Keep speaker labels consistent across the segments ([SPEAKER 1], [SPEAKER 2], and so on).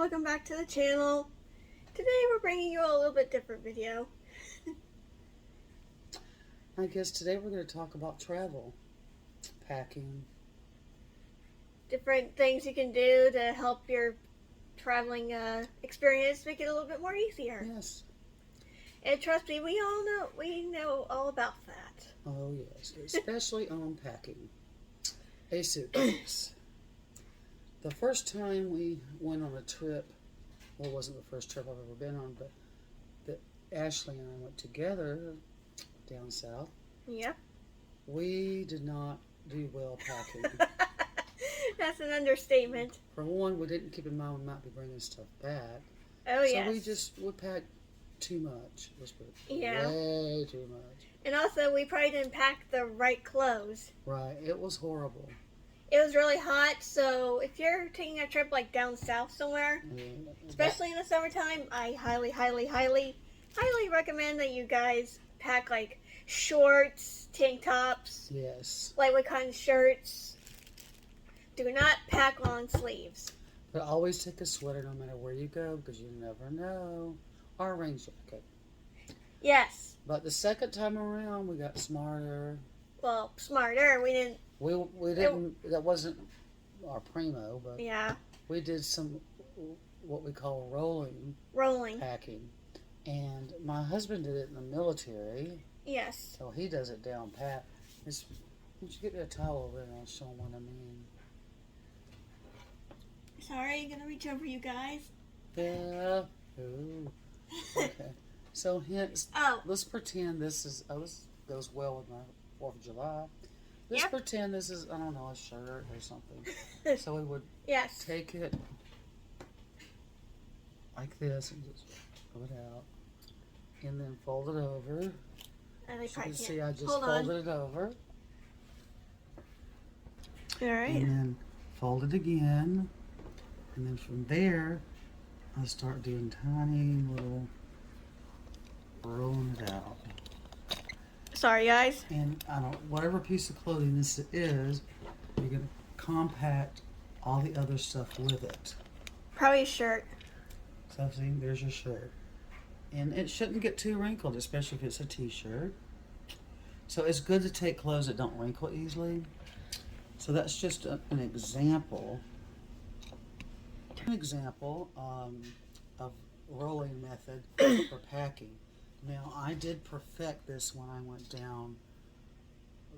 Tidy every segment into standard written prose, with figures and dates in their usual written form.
[SPEAKER 1] welcome back to the channel. Today we're bringing you a little bit different video.
[SPEAKER 2] I guess today we're going to talk about travel, packing.
[SPEAKER 1] Different things you can do to help your traveling experience make it a little bit more easier.
[SPEAKER 2] Yes.
[SPEAKER 1] And trust me, we know all about that.
[SPEAKER 2] Oh yes, especially on packing a suitcase. The first time we went on a trip, well, it wasn't the first trip I've ever been on, but that Ashley and I went together down south.
[SPEAKER 1] Yep.
[SPEAKER 2] We did not do well packing.
[SPEAKER 1] That's an understatement.
[SPEAKER 2] For one, we didn't keep in mind we might be bringing stuff back.
[SPEAKER 1] Oh,
[SPEAKER 2] so
[SPEAKER 1] yes.
[SPEAKER 2] we packed too much. Let's put it
[SPEAKER 1] Yeah.
[SPEAKER 2] way too much.
[SPEAKER 1] And also, we probably didn't pack the right clothes.
[SPEAKER 2] Right. It was horrible.
[SPEAKER 1] It was really hot, so if you're taking a trip like down south somewhere, especially in the summertime, I highly, highly, highly, highly recommend that you guys pack like shorts, tank tops,
[SPEAKER 2] Yes.
[SPEAKER 1] lightweight cotton shirts. Do not pack long sleeves.
[SPEAKER 2] But always take a sweater no matter where you go because you never know. Or a rain jacket.
[SPEAKER 1] Yes.
[SPEAKER 2] But the second time around, we got smarter.
[SPEAKER 1] Well, smarter. We didn't.
[SPEAKER 2] We didn't. That wasn't our primo, but
[SPEAKER 1] Yeah.
[SPEAKER 2] we did some what we call
[SPEAKER 1] Rolling.
[SPEAKER 2] packing. And my husband did it in the military,
[SPEAKER 1] Yes.
[SPEAKER 2] so he does it down pat. Why don't you get me a towel over there and I'll show him what I mean.
[SPEAKER 1] Sorry, I'm gonna reach over you guys.
[SPEAKER 2] Yeah. Ooh. Okay. So hence,
[SPEAKER 1] Oh.
[SPEAKER 2] let's pretend this goes well with my 4th of July. Let's
[SPEAKER 1] Yep.
[SPEAKER 2] pretend this is, I don't know, a shirt or something. So we would
[SPEAKER 1] Yes.
[SPEAKER 2] take it like this and just pull it out. And then fold it over.
[SPEAKER 1] And they
[SPEAKER 2] So you
[SPEAKER 1] probably
[SPEAKER 2] can
[SPEAKER 1] can't.
[SPEAKER 2] see I just
[SPEAKER 1] Hold on.
[SPEAKER 2] folded it over.
[SPEAKER 1] All right.
[SPEAKER 2] And then fold it again. And then from there, I start doing tiny little rolling it out.
[SPEAKER 1] Sorry, guys.
[SPEAKER 2] And whatever piece of clothing this is, you're going to compact all the other stuff with it.
[SPEAKER 1] Probably a shirt.
[SPEAKER 2] So see, there's your shirt. And it shouldn't get too wrinkled, especially if it's a t-shirt. So it's good to take clothes that don't wrinkle easily. So that's just an example. An example of rolling method for packing. Now, I did perfect this when I went down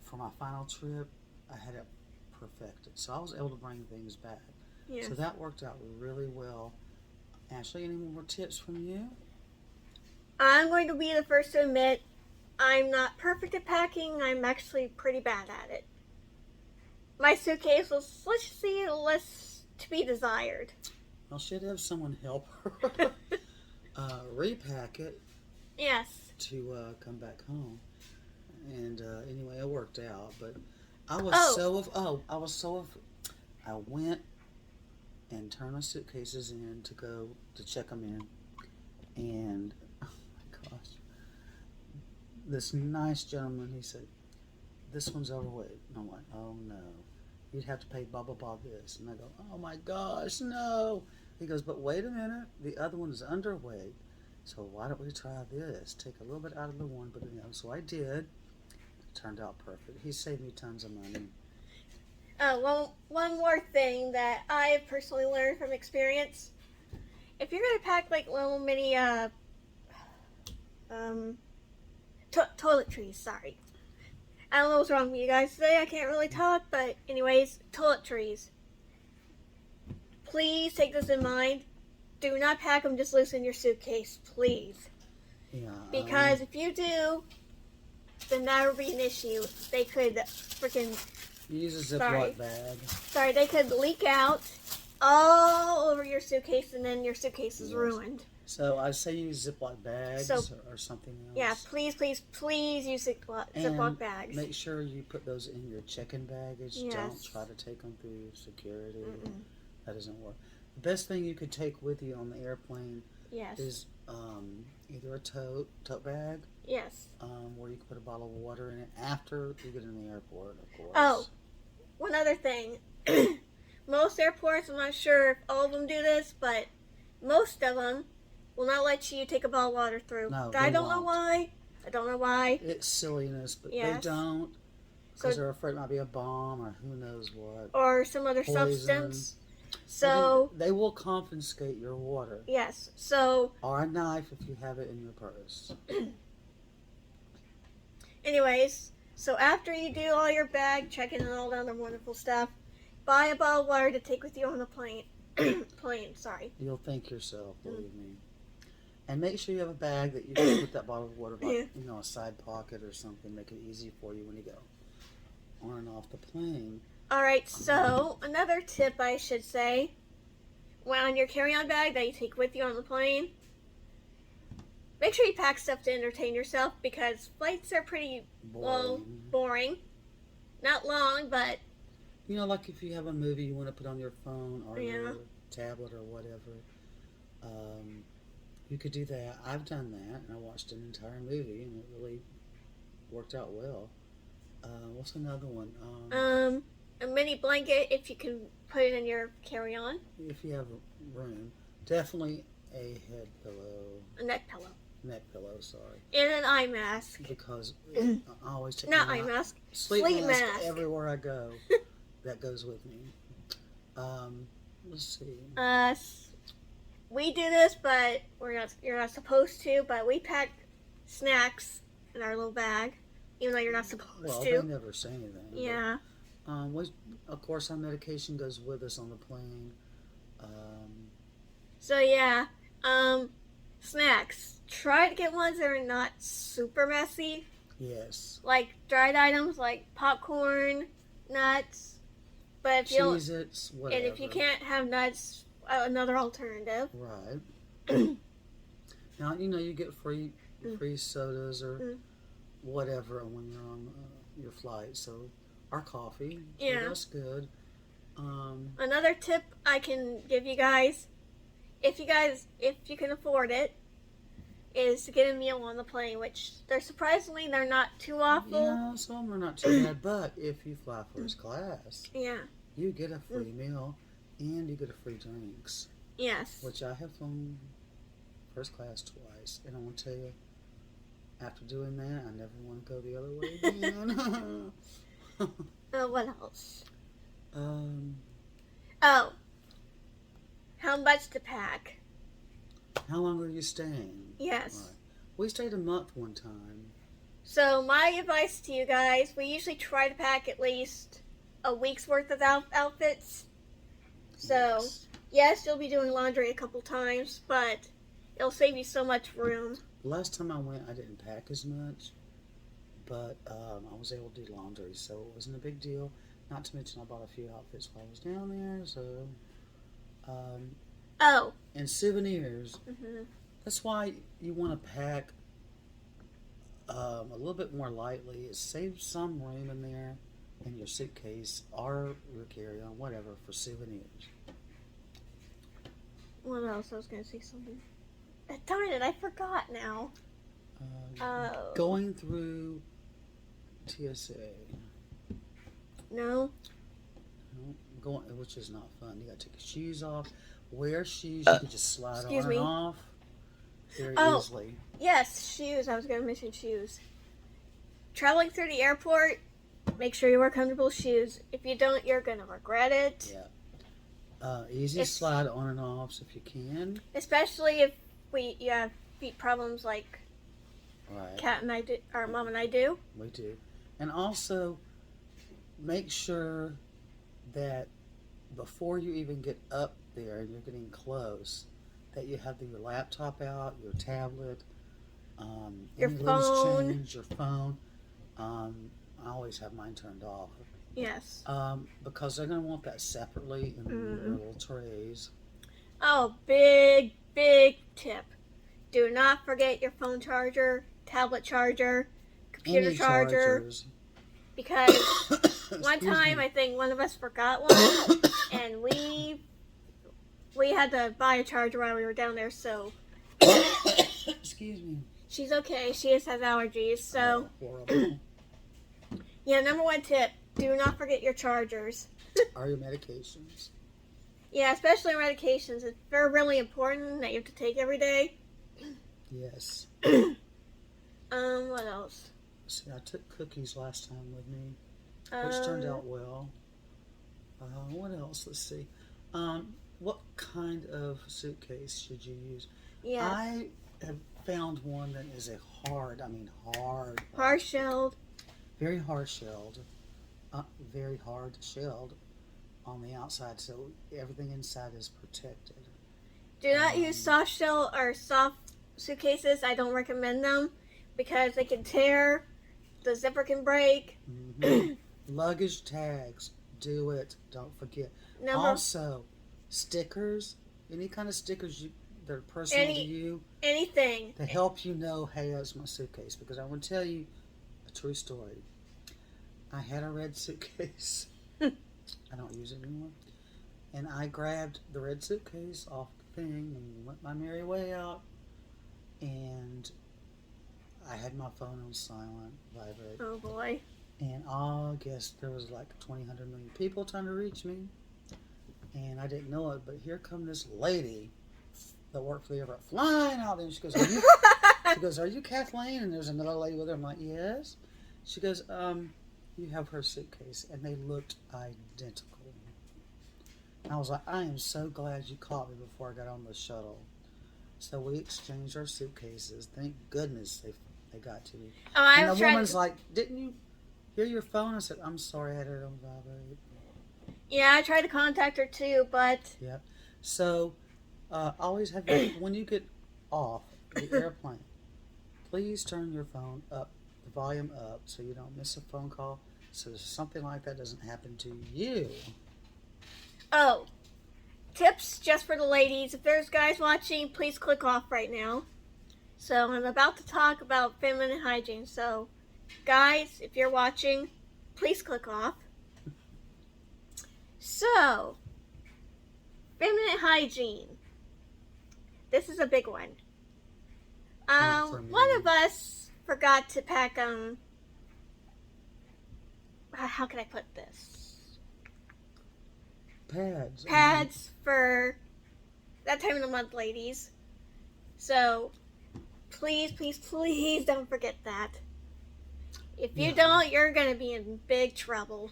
[SPEAKER 2] for my final trip. I had it perfected. So I was able to bring things back.
[SPEAKER 1] Yeah.
[SPEAKER 2] So that worked out really well. Ashley, any more tips from you?
[SPEAKER 1] I'm going to be the first to admit I'm not perfect at packing. I'm actually pretty bad at it. My suitcase was, let's see, less to be desired.
[SPEAKER 2] Well, she'd have someone help her repack it
[SPEAKER 1] Yes.
[SPEAKER 2] to come back home. And anyway, it worked out. But I was I went and turned my suitcases in to go to check them in. And, oh my gosh, this nice gentleman, he said, this one's overweight. And I'm like, oh no, you'd have to pay blah, blah, blah this. And I go, oh my gosh, no. He goes, but wait a minute, the other one is underweight. So why don't we try this? Take a little bit out of the one, but so I did. It turned out perfect. He saved me tons of money.
[SPEAKER 1] Well, one more thing that I've personally learned from experience. If you're going to pack like little mini toiletries, sorry. I don't know what's wrong with you guys today. I can't really talk, but anyways, toiletries. Please take this in mind. Do not pack them just loose in your suitcase, please.
[SPEAKER 2] Yeah.
[SPEAKER 1] Because if you do, then that would be an issue. They could freaking...
[SPEAKER 2] Use a Ziploc bag.
[SPEAKER 1] Sorry, they could leak out all over your suitcase, and then your suitcase is ruined.
[SPEAKER 2] So I say use Ziploc bags or something else.
[SPEAKER 1] Yeah, please, please, please use Ziploc bags.
[SPEAKER 2] Make sure you put those in your check-in baggage.
[SPEAKER 1] Yes.
[SPEAKER 2] Don't try to take them through security. That doesn't work. The best thing you could take with you on the airplane is either a tote bag.
[SPEAKER 1] Yes.
[SPEAKER 2] Where you can put a bottle of water in it after you get in the airport, of course.
[SPEAKER 1] Oh, one other thing. Most airports, I'm not sure if all of them do this, but most of them will not let you take a bottle of water through.
[SPEAKER 2] No,
[SPEAKER 1] I
[SPEAKER 2] they
[SPEAKER 1] don't know
[SPEAKER 2] won't.
[SPEAKER 1] why. I don't know why.
[SPEAKER 2] It's silliness, but
[SPEAKER 1] Yes.
[SPEAKER 2] they don't.
[SPEAKER 1] So-
[SPEAKER 2] Because they're afraid it might be a bomb or who knows what.
[SPEAKER 1] Or some other
[SPEAKER 2] Poison.
[SPEAKER 1] substance. So,
[SPEAKER 2] They will confiscate your water.
[SPEAKER 1] yes. So,
[SPEAKER 2] Or a knife if you have it in your purse.
[SPEAKER 1] anyways, so after you do all your bag checking and all that other wonderful stuff, buy a bottle of water to take with you on the plane. Sorry.
[SPEAKER 2] You'll thank yourself, believe me. And make sure you have a bag that you can put that bottle of water, like,
[SPEAKER 1] Yeah.
[SPEAKER 2] a side pocket or something. Make it easy for you when you go on and off the plane.
[SPEAKER 1] Alright, so another tip I should say, on your carry-on bag that you take with you on the plane, make sure you pack stuff to entertain yourself because flights are pretty
[SPEAKER 2] Boring.
[SPEAKER 1] boring. Not long, but
[SPEAKER 2] Like if you have a movie you want to put on your phone or
[SPEAKER 1] Yeah.
[SPEAKER 2] your tablet or whatever, you could do that. I've done that, and I watched an entire movie, and it really worked out well. What's another one?
[SPEAKER 1] a mini blanket if you can put it in your carry-on,
[SPEAKER 2] If you have room, definitely a head pillow,
[SPEAKER 1] a neck pillow,
[SPEAKER 2] sorry,
[SPEAKER 1] and an eye mask.
[SPEAKER 2] because I always take
[SPEAKER 1] Not
[SPEAKER 2] my
[SPEAKER 1] eye mask.
[SPEAKER 2] sleep
[SPEAKER 1] sleep
[SPEAKER 2] mask
[SPEAKER 1] mask.
[SPEAKER 2] everywhere I go. That goes with me. Let's see.
[SPEAKER 1] We do this, but you're not supposed to. But we pack snacks in our little bag, even though you're not supposed
[SPEAKER 2] Well,
[SPEAKER 1] to.
[SPEAKER 2] they never say anything. but,
[SPEAKER 1] Yeah.
[SPEAKER 2] of course, our medication goes with us on the plane.
[SPEAKER 1] So yeah, snacks. Try to get ones that are not super messy,
[SPEAKER 2] Yes.
[SPEAKER 1] like dried items like popcorn, nuts. But if you don't,
[SPEAKER 2] Cheez-Its, whatever.
[SPEAKER 1] and if you can't have nuts, another alternative.
[SPEAKER 2] Right. Now, you get free sodas or
[SPEAKER 1] Mm.
[SPEAKER 2] whatever when you're on your flight. So, our coffee. So
[SPEAKER 1] Yeah.
[SPEAKER 2] that's good.
[SPEAKER 1] Another tip I can give you guys, if you can afford it, is to get a meal on the plane, which they're not too awful.
[SPEAKER 2] Yeah, some of them are not too bad, but if you fly first class,
[SPEAKER 1] Yeah.
[SPEAKER 2] you get a free meal and you get a free drinks,
[SPEAKER 1] Yes.
[SPEAKER 2] which I have flown first class twice, and I want to tell you, after doing that, I never want to go the other way again.
[SPEAKER 1] What else?
[SPEAKER 2] um,
[SPEAKER 1] Oh, how much to pack?
[SPEAKER 2] how long are you staying?
[SPEAKER 1] Yes.
[SPEAKER 2] Right. We stayed a month one time.
[SPEAKER 1] So my advice to you guys, we usually try to pack at least a week's worth of outfits. So, yes, you'll be doing laundry a couple times, but it'll save you so much room.
[SPEAKER 2] Last time I went, I didn't pack as much, but I was able to do laundry, so it wasn't a big deal. Not to mention I bought a few outfits while I was down there, so...
[SPEAKER 1] Oh.
[SPEAKER 2] and souvenirs.
[SPEAKER 1] Mm-hmm.
[SPEAKER 2] That's why you want to pack a little bit more lightly. It saves some room in there in your suitcase or your carry-on, whatever, for souvenirs.
[SPEAKER 1] What else? I was going to say something. Darn it, I forgot now. Oh.
[SPEAKER 2] Going through TSA.
[SPEAKER 1] No.
[SPEAKER 2] Which is not fun. You got to take your shoes off. Wear shoes you can just slide
[SPEAKER 1] Excuse
[SPEAKER 2] on
[SPEAKER 1] me.
[SPEAKER 2] and off very
[SPEAKER 1] Oh.
[SPEAKER 2] easily.
[SPEAKER 1] Yes, shoes. I was going to mention shoes. Traveling through the airport, make sure you wear comfortable shoes. If you don't, you're going to regret it.
[SPEAKER 2] Yeah. Easy slide on and off if you can.
[SPEAKER 1] Especially if you have feet problems like
[SPEAKER 2] Right.
[SPEAKER 1] Kat and I do, our mom and I do.
[SPEAKER 2] We do. And also, make sure that before you even get up there and you're getting close, that you have your laptop out, your tablet,
[SPEAKER 1] Your
[SPEAKER 2] any loose
[SPEAKER 1] phone.
[SPEAKER 2] change, your phone. I always have mine turned off.
[SPEAKER 1] Yes.
[SPEAKER 2] Because they're going to want that separately in their little trays.
[SPEAKER 1] Oh, big tip. Do not forget your phone charger, tablet charger, computer
[SPEAKER 2] Any
[SPEAKER 1] charger.
[SPEAKER 2] chargers.
[SPEAKER 1] Because one
[SPEAKER 2] Excuse
[SPEAKER 1] time
[SPEAKER 2] me.
[SPEAKER 1] I think one of us forgot one, and we had to buy a charger while we were down there. So
[SPEAKER 2] Excuse me.
[SPEAKER 1] she's okay. She just has allergies. So
[SPEAKER 2] Horrible.
[SPEAKER 1] yeah, number one tip: do not forget your chargers.
[SPEAKER 2] Are your medications.
[SPEAKER 1] Yeah, especially medications. It's very really important that you have to take every day.
[SPEAKER 2] Yes.
[SPEAKER 1] What else?
[SPEAKER 2] See, I took cookies last time with me, which turned out well. What else? Let's see. What kind of suitcase should you use?
[SPEAKER 1] Yes.
[SPEAKER 2] I have found one that is hard
[SPEAKER 1] shelled.
[SPEAKER 2] very hard shelled, very hard shelled on the outside, so everything inside is protected.
[SPEAKER 1] Do not use soft shell or soft suitcases. I don't recommend them because they can tear. The zipper can break.
[SPEAKER 2] Mm-hmm. Luggage tags. Do it. Don't forget. Also, stickers. Any kind of stickers that are personal to you.
[SPEAKER 1] Anything.
[SPEAKER 2] To help you know, hey, that's my suitcase. Because I want to tell you a true story. I had a red suitcase. I don't use it anymore. And I grabbed the red suitcase off the thing and went my merry way out. And I had my phone on silent, vibrate.
[SPEAKER 1] Oh boy.
[SPEAKER 2] And I guess there was like 100 million people trying to reach me. And I didn't know it, but here come this lady that worked for the airport flying out there. And she goes, are you Kathleen? And there's another lady with her. I'm like, yes. She goes, you have her suitcase. And they looked identical. And I was like, I am so glad you caught me before I got on the shuttle. So we exchanged our suitcases. Thank goodness they got to me.
[SPEAKER 1] Oh,
[SPEAKER 2] and the woman's like, didn't you hear your phone? I said, I'm sorry, I had it on vibrate.
[SPEAKER 1] Yeah, I tried to contact her too, but...
[SPEAKER 2] Yeah. So, always have, when you get off the airplane, please turn your phone up, the volume up, so you don't miss a phone call, so something like that doesn't happen to you.
[SPEAKER 1] Oh, tips just for the ladies. If there's guys watching, please click off right now. So, I'm about to talk about feminine hygiene, so... Guys, if you're watching, please click off. So, feminine hygiene. This is a big one. One of us forgot to pack, how can I put this? Pads for that time of the month, ladies. So, please, please, please don't forget that. If you don't, you're going to be in big trouble.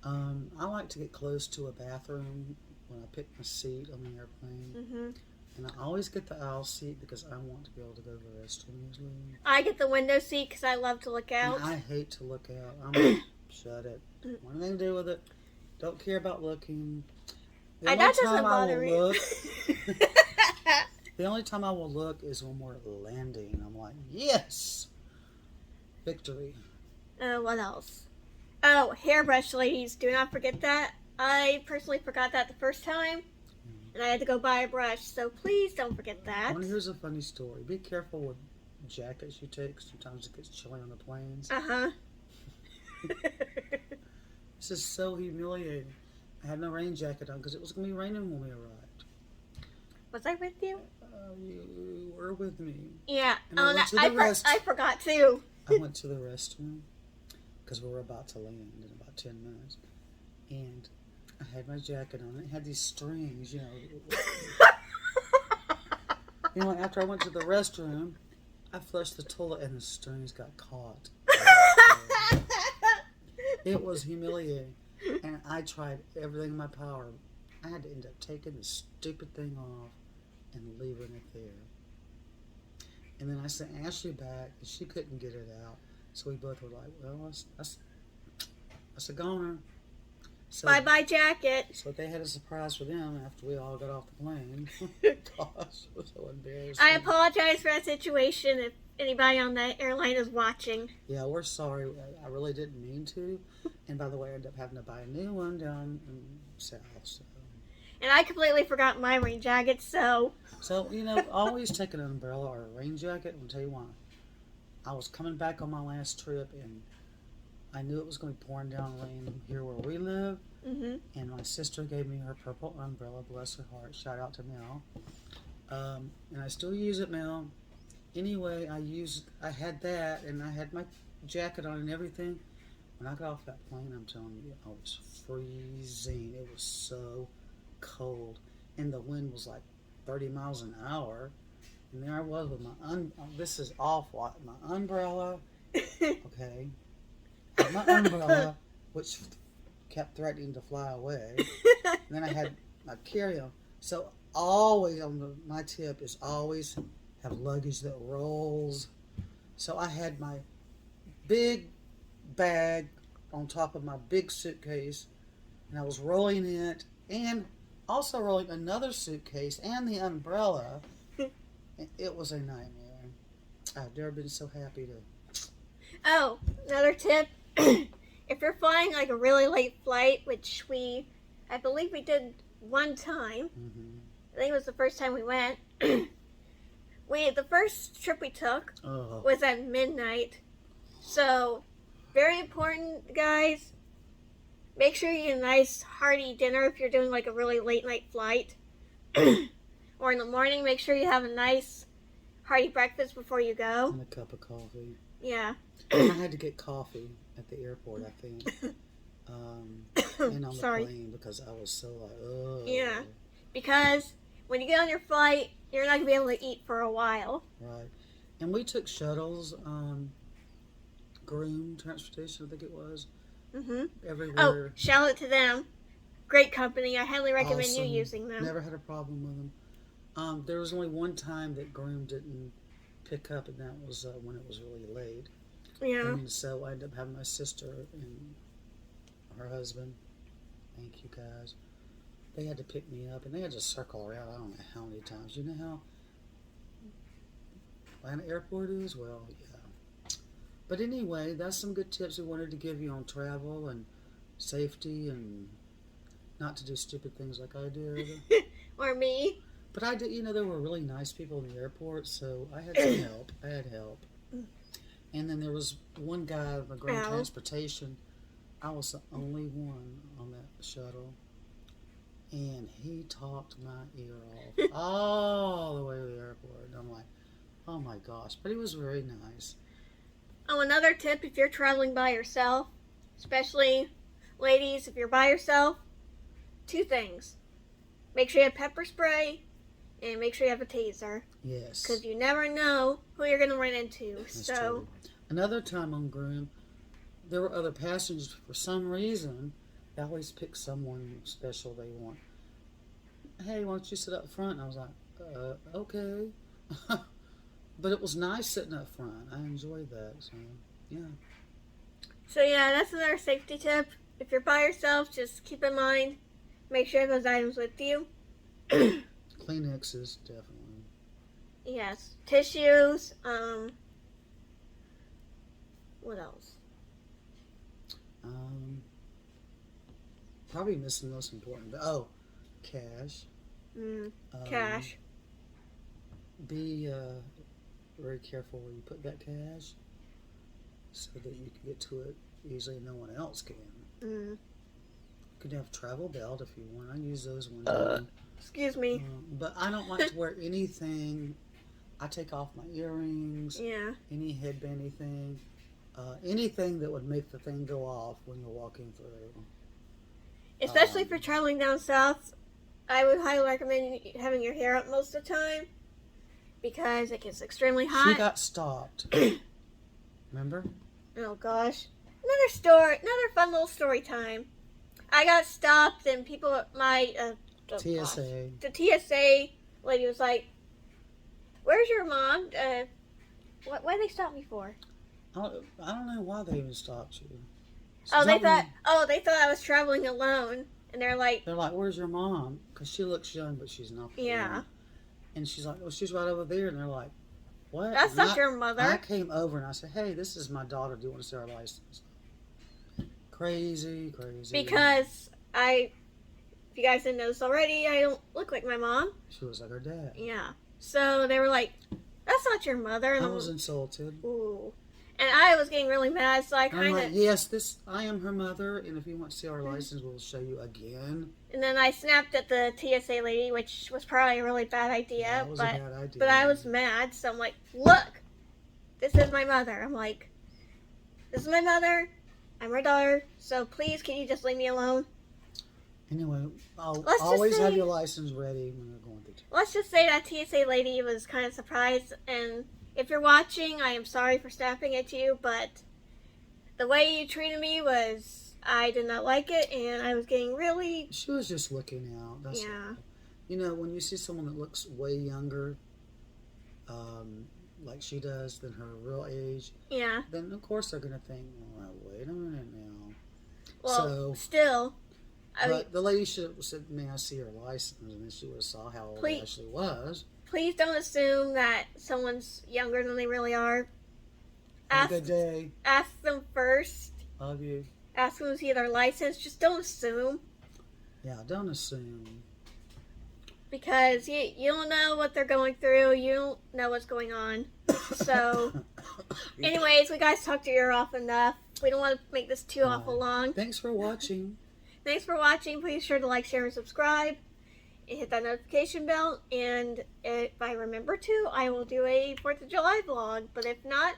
[SPEAKER 2] I like to get close to a bathroom when I pick my seat on the airplane.
[SPEAKER 1] Mm-hmm.
[SPEAKER 2] And I always get the aisle seat because I want to be able to go to the restroom usually.
[SPEAKER 1] I get the window seat because I love to look out.
[SPEAKER 2] And I hate to look out. I'm like, shut it. What do they do with it? Don't care about looking. The only time I will look, the only time I will look is when we're landing. I'm like, yes! Victory.
[SPEAKER 1] What else? Oh, hairbrush, ladies. Do not forget that. I personally forgot that the first time, and I had to go buy a brush, so please don't forget that.
[SPEAKER 2] Here's a funny story. Be careful with jackets you take. Sometimes it gets chilly on the planes.
[SPEAKER 1] Uh-huh.
[SPEAKER 2] This is so humiliating. I had no rain jacket on because it was going to be raining when we arrived.
[SPEAKER 1] Was I with you?
[SPEAKER 2] You were with me.
[SPEAKER 1] Yeah.
[SPEAKER 2] And I
[SPEAKER 1] forgot too.
[SPEAKER 2] I went to the restroom because we were about to land in about 10 minutes. And I had my jacket on. It had these strings, you know. After I went to the restroom, I flushed the toilet and the strings got caught. It was humiliating. And I tried everything in my power. I had to end up taking the stupid thing off and leaving it there. And then I sent Ashley back, and she couldn't get it out. So we both were like, well, that's a goner. So,
[SPEAKER 1] bye-bye jacket.
[SPEAKER 2] So they had a surprise for them after we all got off the plane. Gosh, it was so embarrassing.
[SPEAKER 1] I apologize for that situation if anybody on that airline is watching.
[SPEAKER 2] Yeah, we're sorry. I really didn't mean to. And by the way, I ended up having to buy a new one down in South. So.
[SPEAKER 1] And I completely forgot my rain jacket, so...
[SPEAKER 2] So, always take an umbrella or a rain jacket. I'll tell you why. I was coming back on my last trip, and I knew it was going to be pouring down rain here where we live.
[SPEAKER 1] Mm-hmm.
[SPEAKER 2] And my sister gave me her purple umbrella, bless her heart. Shout out to Mel. And I still use it, Mel. Anyway, I had that, and I had my jacket on and everything. When I got off that plane, I'm telling you, I was freezing. It was so cold, and the wind was like 30 miles an hour. And there I was with this is awful. My umbrella, okay, my umbrella, which kept threatening to fly away. And then I had my carry-on. So always my tip is always have luggage that rolls. So I had my big bag on top of my big suitcase, and I was rolling it, and also rolling another suitcase and the umbrella. It was a nightmare. I've never been so happy to.
[SPEAKER 1] Oh, another tip. If you're flying like a really late flight, which I believe we did one time.
[SPEAKER 2] Mm-hmm.
[SPEAKER 1] I think it was the first time we went. The first trip we took
[SPEAKER 2] Oh.
[SPEAKER 1] was at midnight. So, very important, guys. Make sure you get a nice hearty dinner if you're doing like a really late night flight. Or in the morning, make sure you have a nice hearty breakfast before you go.
[SPEAKER 2] And a cup of coffee.
[SPEAKER 1] Yeah.
[SPEAKER 2] I had to get coffee at the airport, I think. And on the
[SPEAKER 1] Sorry.
[SPEAKER 2] plane because I was so like, oh.
[SPEAKER 1] Yeah. Because when you get on your flight, you're not going to be able to eat for a while.
[SPEAKER 2] Right. And we took shuttles, Groom Transportation, I think it was.
[SPEAKER 1] Mm-hmm.
[SPEAKER 2] Everywhere.
[SPEAKER 1] Oh, shout out to them. Great company. I highly recommend
[SPEAKER 2] Awesome.
[SPEAKER 1] you using them.
[SPEAKER 2] Never had a problem with them. There was only one time that Groom didn't pick up, and that was when it was really late.
[SPEAKER 1] Yeah.
[SPEAKER 2] And so I ended up having my sister and her husband. Thank you guys. They had to pick me up, and they had to circle around. I don't know how many times. You know how Atlanta Airport is? Well, yeah. But anyway, that's some good tips we wanted to give you on travel and safety and not to do stupid things like I did.
[SPEAKER 1] Or me.
[SPEAKER 2] But I did, there were really nice people in the airport, so I had some help. I had help. And then there was one guy on the Ground
[SPEAKER 1] Ow.
[SPEAKER 2] Transportation. I was the only one on that shuttle. And he talked my ear off all the way to the airport. And I'm like, oh my gosh. But he was very nice.
[SPEAKER 1] Oh, another tip if you're traveling by yourself, especially ladies, if you're by yourself, 2 things. Make sure you have pepper spray and make sure you have a taser.
[SPEAKER 2] Yes.
[SPEAKER 1] Because you never know who you're going to run into.
[SPEAKER 2] That's
[SPEAKER 1] So,
[SPEAKER 2] true. Another time on Groom, there were other passengers. For some reason, they always pick someone special they want. Hey, why don't you sit up front? And I was like, okay. But it was nice sitting up front. I enjoyed that. So, yeah.
[SPEAKER 1] So yeah, that's another safety tip. If you're by yourself, just keep in mind, make sure those items with you.
[SPEAKER 2] Kleenexes, definitely.
[SPEAKER 1] Yes. Tissues, what else?
[SPEAKER 2] Probably missing the most important. Oh, cash.
[SPEAKER 1] Cash.
[SPEAKER 2] Be very careful where you put that cash so that you can get to it easily and no one else can. You could have a travel belt if you want. I use those one time.
[SPEAKER 1] Excuse me.
[SPEAKER 2] But I don't like to wear anything. I take off my earrings,
[SPEAKER 1] Yeah.
[SPEAKER 2] any headband, anything that would make the thing go off when you're walking through.
[SPEAKER 1] Especially for traveling down south, I would highly recommend having your hair up most of the time because it gets extremely
[SPEAKER 2] She
[SPEAKER 1] hot.
[SPEAKER 2] got stopped. Remember?
[SPEAKER 1] Oh gosh. Another fun little story time. I got stopped and people at my
[SPEAKER 2] TSA.
[SPEAKER 1] the TSA lady was like, "Where's your mom? What did they stop me for?"
[SPEAKER 2] I don't know why they even stopped you.
[SPEAKER 1] Oh, they
[SPEAKER 2] Something-
[SPEAKER 1] thought I was traveling alone, and they're like,
[SPEAKER 2] They're like, "Where's your mom?" Because she looks young, but she's not.
[SPEAKER 1] Yeah.
[SPEAKER 2] young. And she's like, "Well, she's right over there." And they're like, "What?"
[SPEAKER 1] "That's
[SPEAKER 2] And
[SPEAKER 1] not your
[SPEAKER 2] I
[SPEAKER 1] mother."
[SPEAKER 2] came over and I said, "Hey, this is my daughter. Do you want to see our license?" Crazy.
[SPEAKER 1] Because if you guys didn't know this already, I don't look like my mom.
[SPEAKER 2] She was like her dad.
[SPEAKER 1] Yeah. So they were like, "That's not your mother." And
[SPEAKER 2] I was insulted.
[SPEAKER 1] ooh. And I was getting really mad, so I
[SPEAKER 2] I'm
[SPEAKER 1] kind
[SPEAKER 2] like,
[SPEAKER 1] of...
[SPEAKER 2] "Yes, I am her mother, and if you want to see our license, we'll show you again."
[SPEAKER 1] And then I snapped at the TSA lady, which was probably a really bad idea.
[SPEAKER 2] That was a
[SPEAKER 1] but
[SPEAKER 2] bad idea.
[SPEAKER 1] but I was mad, so I'm like, "Look, this is my mother." I'm like, "This is my mother. I'm her daughter. So please, can you just leave me alone?"
[SPEAKER 2] Anyway, I'll
[SPEAKER 1] Let's just
[SPEAKER 2] always have
[SPEAKER 1] say-
[SPEAKER 2] your license ready when you're going through.
[SPEAKER 1] Let's just say that TSA lady was kind of surprised, and if you're watching, I am sorry for snapping at you, but the way you treated me was, I did not like it, and I was getting really,
[SPEAKER 2] She was just looking out. That's
[SPEAKER 1] yeah.
[SPEAKER 2] all. You know, when you see someone that looks way younger, like she does, than her real age,
[SPEAKER 1] Yeah.
[SPEAKER 2] then of course they're gonna think, well, wait a minute now.
[SPEAKER 1] Well, still,
[SPEAKER 2] But the lady should have said, "May I see her license?" And then she would have saw how old it actually was.
[SPEAKER 1] please don't assume that someone's younger than they really are.
[SPEAKER 2] Have a good day.
[SPEAKER 1] Ask them first.
[SPEAKER 2] Love you.
[SPEAKER 1] Ask them to see their license. Just don't assume,
[SPEAKER 2] Yeah, don't assume.
[SPEAKER 1] because you don't know what they're going through. You don't know what's going on. So, anyways, we guys talked your ear off enough. We don't want to make this too awful long.
[SPEAKER 2] Thanks for watching.
[SPEAKER 1] Thanks for watching. Please sure to like, share, and subscribe. And hit that notification bell. And if I remember to, I will do a 4th of July vlog. But if not,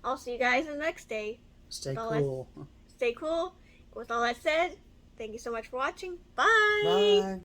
[SPEAKER 1] I'll see you guys the next day.
[SPEAKER 2] Stay
[SPEAKER 1] Well,
[SPEAKER 2] cool.
[SPEAKER 1] Stay cool. With all that said, thank you so much for watching. Bye.
[SPEAKER 2] Bye.